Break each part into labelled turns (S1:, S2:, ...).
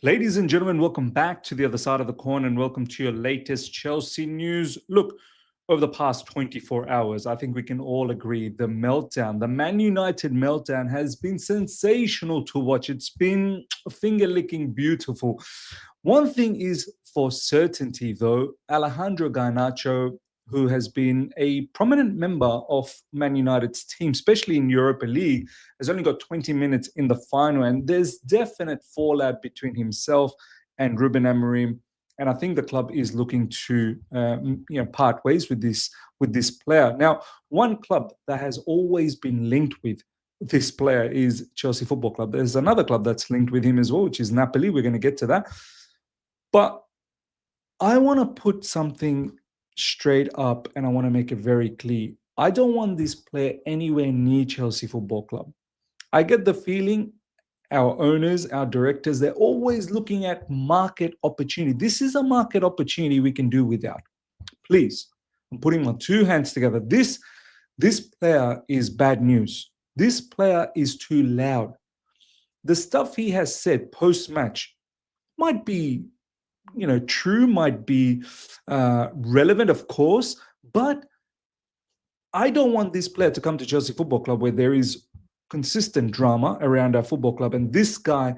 S1: Ladies and gentlemen, welcome back to the other side of the coin and welcome to your latest Chelsea news. Look, over the past 24 hours, I think we can all agree the meltdown, the Man United meltdown has been sensational to watch. It's been finger licking beautiful. One thing is for certainty, though, Alejandro Garnacho, who has been a prominent member of Man United's team, especially in Europa League, has only got 20 minutes in the final, and there's definite fallout between himself and Ruben Amorim. And I think the club is looking to part ways with this player. Now, one club that has always been linked with this player is Chelsea Football Club. There's another club that's linked with him as well, which is Napoli. We're going to get to that. But I want to put something straight up and I want to make it very clear. I don't want this player anywhere near Chelsea Football Club. I get the feeling our owners, our directors, they're always looking at market opportunity. This is a market opportunity we can do without. Please, I'm putting my two hands together. This player is bad news. This player is too loud. The stuff he has said post-match might be, true, might be relevant, of course, but I don't want this player to come to Chelsea Football Club where there is consistent drama around our football club, and this guy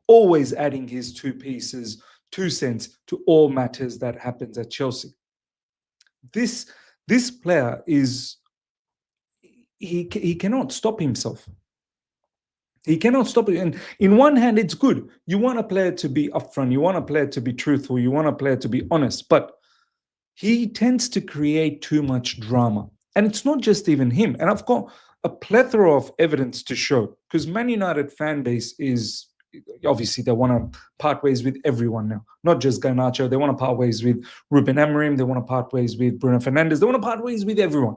S1: always adding his 2 cents to all matters that happens at Chelsea. This player is he cannot stop himself. He cannot stop it. And in one hand, it's good. You want a player to be upfront. You want a player to be truthful. You want a player to be honest. But he tends to create too much drama. And it's not just even him. And I've got a plethora of evidence to show, because Man United fan base is obviously they want to part ways with everyone now, not just Garnacho. They want to part ways with Ruben Amorim. They want to part ways with Bruno Fernandes. They want to part ways with everyone.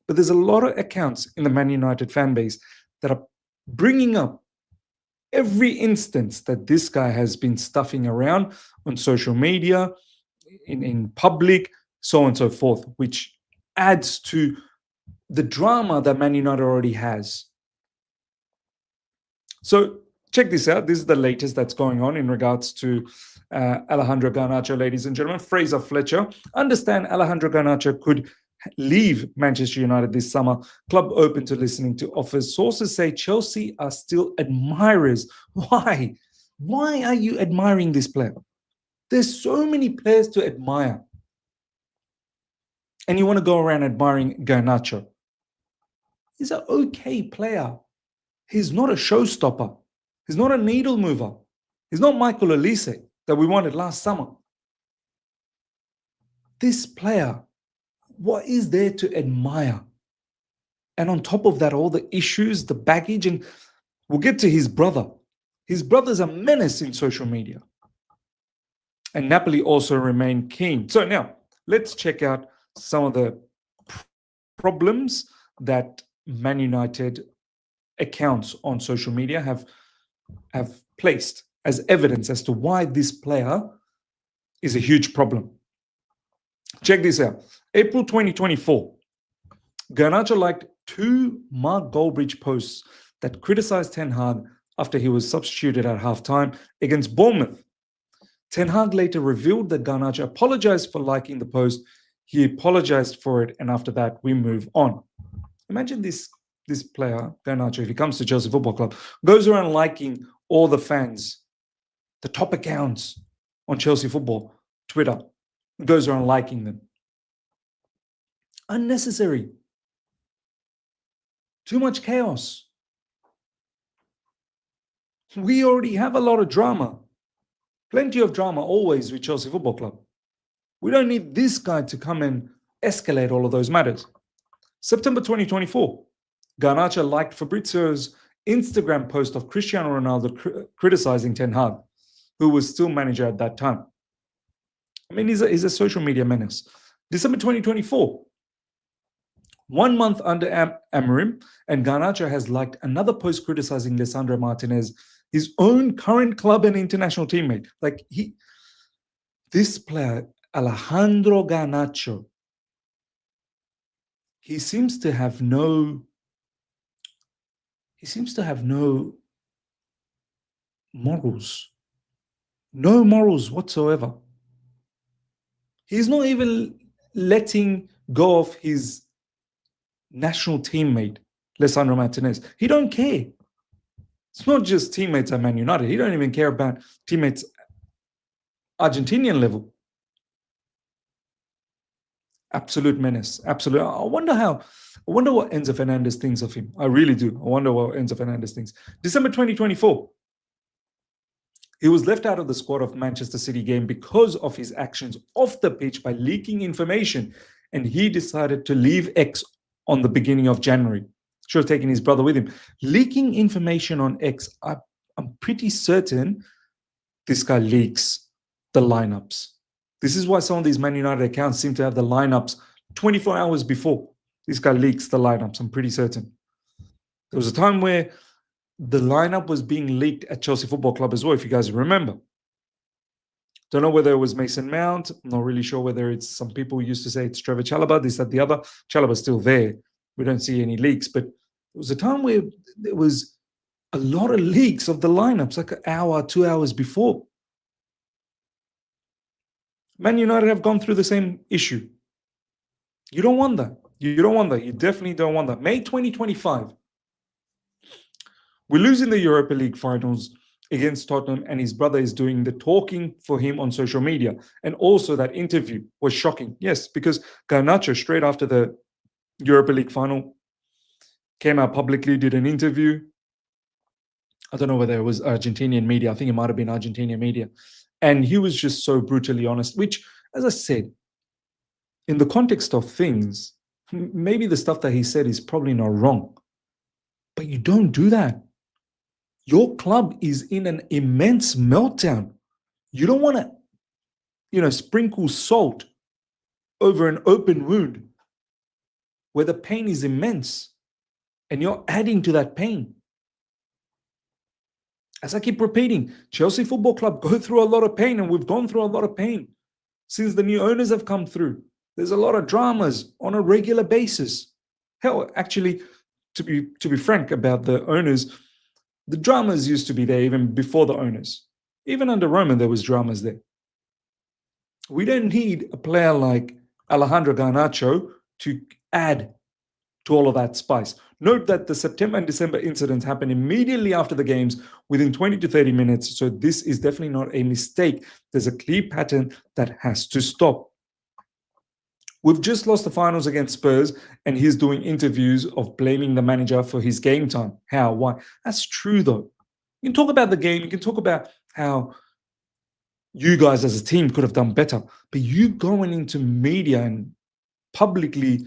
S1: But there's a lot of accounts in the Man United fan base that are bringing up every instance that this guy has been stuffing around on social media, in public, so on and so forth, which adds to the drama that Man United already has. So check this out. This is the latest that's going on in regards to Alejandro Garnacho, ladies and gentlemen. Fraser Fletcher. Understand Alejandro Garnacho could leave Manchester United this summer. Club open to listening to offers. Sources say Chelsea are still admirers. Why? Why are you admiring this player? There's so many players to admire. And you want to go around admiring Garnacho. He's an okay player. He's not a showstopper. He's not a needle mover. He's not Michael Elise that we wanted last summer. This player, what is there to admire? And on top of that, all the issues, the baggage, and we'll get to his brother. His brother's a menace in social media. And Napoli also remain keen. So now, let's check out some of the problems that Man United accounts on social media have placed as evidence as to why this player is a huge problem. Check this out. April 2024, Garnacho liked 2 Mark Goldbridge posts that criticized Ten Hag after he was substituted at halftime against Bournemouth. Ten Hag later revealed that Garnacho apologized for liking the post. He apologized for it, and after that, we move on. Imagine this player, Garnacho, if he comes to Chelsea Football Club, goes around liking all the fans, the top accounts on Chelsea Football, Twitter, goes around liking them. Unnecessary. Too much chaos. We already have a lot of drama. Plenty of drama always with Chelsea Football Club. We don't need this guy to come and escalate all of those matters. September 2024, Garnacho liked Fabrizio's Instagram post of Cristiano Ronaldo criticizing Ten Hag, who was still manager at that time. I mean, he's a social media menace. December 2024, 1 month under Amorim, and Garnacho has liked another post criticizing Lisandro Martinez, his own current club and international teammate. This player, Alejandro Garnacho, he seems to have no morals. No morals whatsoever. He's not even letting go of his national teammate, Lisandro Martinez. He don't care. It's not just teammates at Man United. He don't even care about teammates Argentinian level. Absolute menace. Absolute. I wonder what Enzo Fernandez thinks of him. I really do. I wonder what Enzo Fernandez thinks. December 2024. He was left out of the squad of Manchester City game because of his actions off the pitch by leaking information. And he decided to leave X on the beginning of January. Should have taken his brother with him. Leaking information on X, I'm pretty certain this guy leaks the lineups. This is why some of these Man United accounts seem to have the lineups 24 hours before. This guy leaks the lineups, I'm pretty certain. There was a time where the lineup was being leaked at Chelsea Football Club as well, if you guys remember. Don't know whether it was Mason Mount. I'm not really sure whether it's some people used to say it's Trevor Chalobah, this, that, the other. Chalobah's still there. We don't see any leaks. But there was a time where there was a lot of leaks of the lineups, like an hour, 2 hours before. Man United have gone through the same issue. You don't want that. You don't want that. You definitely don't want that. May 2025. We're losing the Europa League finals against Tottenham, and his brother is doing the talking for him on social media. And also that interview was shocking. Yes, because Garnacho, straight after the Europa League final, came out publicly, did an interview. I don't know whether it was Argentinian media. I think it might have been Argentinian media. And he was just so brutally honest, which, as I said, in the context of things, maybe the stuff that he said is probably not wrong. But you don't do that. Your club is in an immense meltdown. You don't want to, sprinkle salt over an open wound where the pain is immense and you're adding to that pain. As I keep repeating, Chelsea Football Club go through a lot of pain, and we've gone through a lot of pain since the new owners have come through. There's a lot of dramas on a regular basis. Hell, actually, to be frank about the owners, the dramas used to be there even before the owners. Even under Roman, there was dramas there. We don't need a player like Alejandro Garnacho to add to all of that spice. Note that the September and December incidents happened immediately after the games, within 20 to 30 minutes. So this is definitely not a mistake. There's a clear pattern that has to stop. We've just lost the finals against Spurs, and he's doing interviews of blaming the manager for his game time. How? Why? That's true, though. You can talk about the game. You can talk about how you guys as a team could have done better. But you going into media and publicly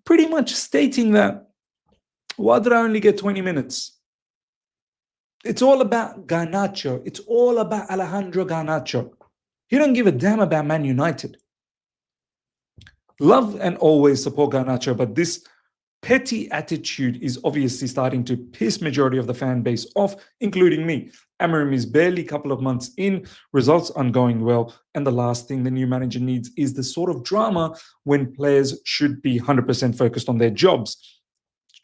S1: pretty much stating that, why did I only get 20 minutes? It's all about Garnacho. It's all about Alejandro Garnacho. He don't give a damn about Man United. Love and always support Garnacho, but this petty attitude is obviously starting to piss majority of the fan base off, including me. Amorim is barely a couple of months in, results aren't going well, and the last thing the new manager needs is the sort of drama when players should be 100% focused on their jobs.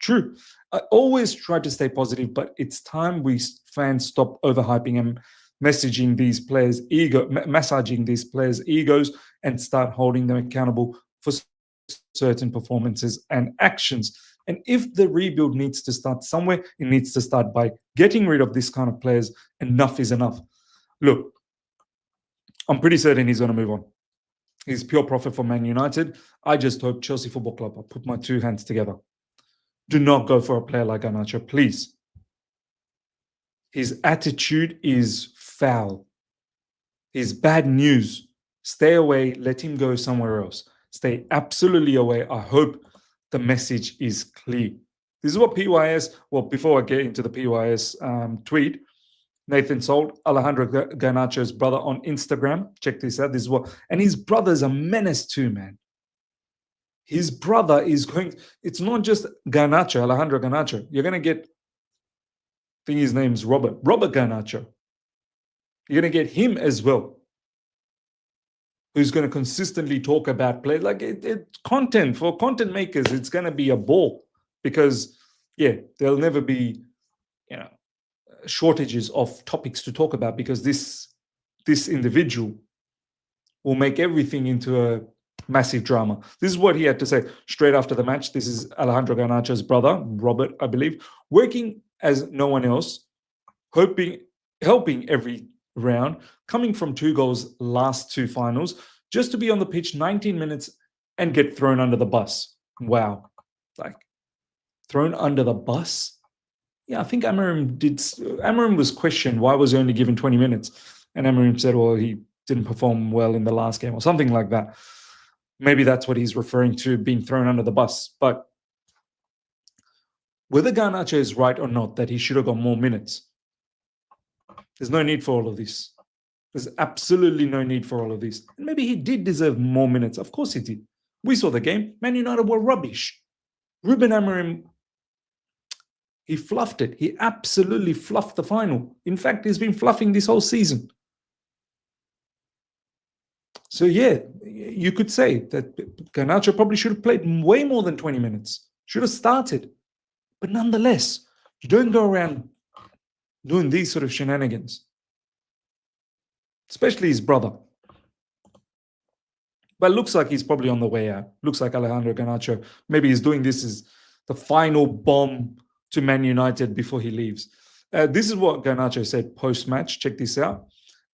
S1: True. I always try to stay positive, but it's time we fans stop overhyping and massaging these players' egos, and start holding them accountable for certain performances and actions. And if the rebuild needs to start somewhere, it needs to start by getting rid of this kind of players. Enough is enough. Look, I'm pretty certain he's going to move on. He's pure profit for Man United. I just hope Chelsea Football Club, I'll put my two hands together. Do not go for a player like Garnacho, please. His attitude is foul. He's bad news. Stay away. Let him go somewhere else. Stay absolutely away. I hope the message is clear. This is what PYS, well, before I get into the PYS tweet, Nathan Salt, Alejandro Garnacho's brother on Instagram. Check this out. This is what, and his brother's a menace too, man. His brother is going, it's not just Garnacho, Alejandro Garnacho. You're going to get, I think his name's Robert Garnacho. You're going to get him as well, who's going to consistently talk about play. Like content, for content makers, it's going to be a ball, because, yeah, there'll never be, shortages of topics to talk about, because this this individual will make everything into a massive drama. This is what he had to say straight after the match. This is Alejandro Garnacho's brother, Robert, I believe, working as no one else, helping every round, coming from 2 goals last 2 finals, just to be on the pitch 19 minutes and get thrown under the bus. Wow. Like, thrown under the bus? Yeah, I think Amarim was questioned, why was he only given 20 minutes? And Amarim said, well, he didn't perform well in the last game or something like that. Maybe that's what he's referring to, being thrown under the bus. But whether Garnacho is right or not that he should have got more minutes, there's no need for all of this. There's absolutely no need for all of this. And maybe he did deserve more minutes. Of course he did. We saw the game. Man United were rubbish. Ruben Amorim, he fluffed it. He absolutely fluffed the final. In fact, he's been fluffing this whole season. So yeah, you could say that Garnacho probably should have played way more than 20 minutes. Should have started. But nonetheless, you don't go around doing these sort of shenanigans. Especially his brother. But it looks like he's probably on the way out. Looks like Alejandro Garnacho, maybe he's doing this as the final bomb to Man United before he leaves. This is what Garnacho said post-match. Check this out.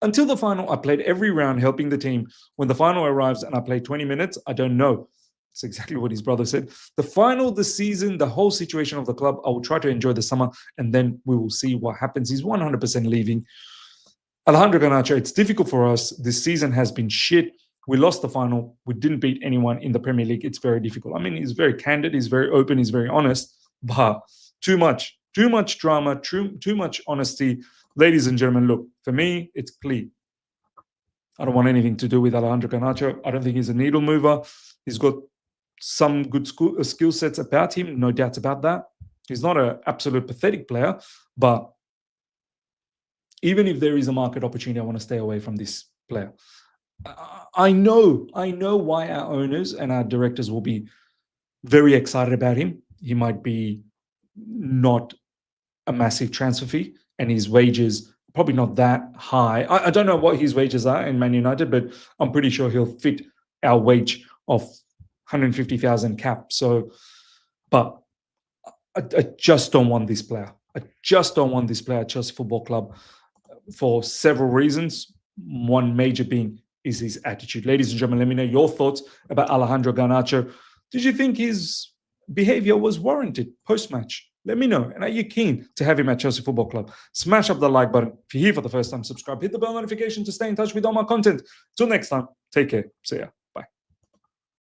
S1: Until the final, I played every round helping the team. When the final arrives and I play 20 minutes, I don't know. That's exactly what his brother said. The final, the season, the whole situation of the club, I will try to enjoy the summer and then we will see what happens. He's 100% leaving. Alejandro Garnacho, it's difficult for us. This season has been shit. We lost the final. We didn't beat anyone in the Premier League. It's very difficult. I mean, he's very candid. He's very open. He's very honest. But too much drama, too much honesty. Ladies and gentlemen, look, for me, it's clear. I don't want anything to do with Alejandro Garnacho. I don't think he's a needle mover. He's got some good skill sets about him, no doubts about that. He's not an absolute pathetic player, but even if there is a market opportunity, I want to stay away from this player. I know why our owners and our directors will be very excited about him. He might be not a massive transfer fee, and his wages probably not that high. I don't know what his wages are in Man United, but I'm pretty sure he'll fit our wage of 150,000 cap. So, but I just don't want this player. I just don't want this player at Chelsea Football Club for several reasons. One major being is his attitude. Ladies and gentlemen, let me know your thoughts about Alejandro Garnacho. Did you think his behavior was warranted post-match? Let me know. And are you keen to have him at Chelsea Football Club? Smash up the like button. If you're here for the first time, subscribe. Hit the bell notification to stay in touch with all my content. Till next time, take care. See ya.